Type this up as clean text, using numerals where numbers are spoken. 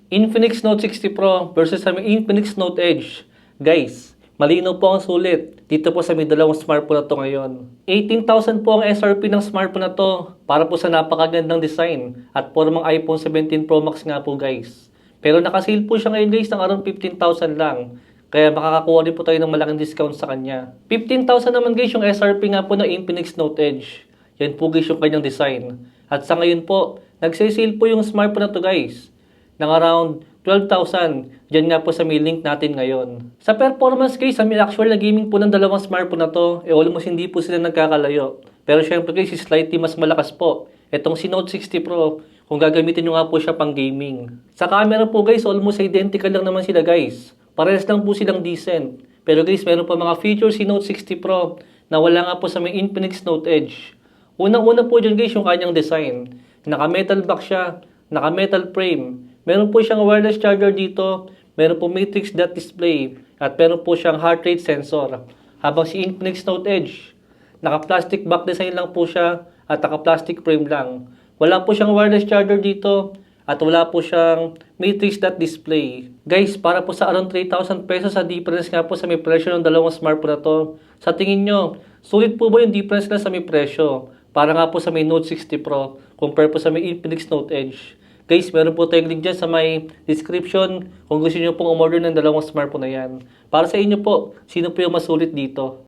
Infinix Note 60 Pro versus sa may Infinix Note Edge. Guys, malinaw po ang sulit dito po sa may dalawang smartphone na to ngayon. 18,000 po ang SRP ng smartphone na to para po sa napakagandang design at formang iPhone 17 Pro Max nga po guys. Pero nakasale po siya ngayon guys ng around 15,000 lang. Kaya makakakuha din po tayo ng malaking discount sa kanya. 15,000 naman guys yung SRP nga po ng Infinix Note Edge. Yan po guys yung kanyang design. At sa ngayon po, nagsisale po yung smartphone na to guys ng around 12,000. Diyan nga po sa may link natin ngayon. Sa performance guys, sa may actual na gaming po ng dalawang smartphone na to, almost hindi po sila nagkakalayo. Pero syempre guys, slightly mas malakas po. Itong si Note 60 Pro, kung gagamitin nyo nga po siya pang gaming. Sa camera po guys, almost identical lang naman sila guys. Parehas lang po silang decent. Pero guys, meron pa mga features si Note 60 Pro na wala nga po sa may Infinix Note Edge. Unang-una po dyan guys yung kanyang design. Naka-metal back siya, naka-metal frame. Meron po siyang wireless charger dito, meron po matrix dot display, at meron po siyang heart rate sensor. Habang si Infinix Note Edge, naka-plastic back design lang po siya at naka-plastic frame lang. Wala po siyang wireless charger dito at wala po siyang matrix dot display. Guys, para po sa around 3,000 pesos sa difference nga po sa may presyo ng dalawang smartphone na to. Sa tingin nyo, sulit po ba yung difference na sa may presyo? Para nga po sa may Note 60 Pro compare po sa may Infinix Note Edge. Guys, meron po tayong link dyan sa may description kung gusto nyo pong umorder ng dalawang smartphone na yan. Para sa inyo po, sino po yung masulit dito?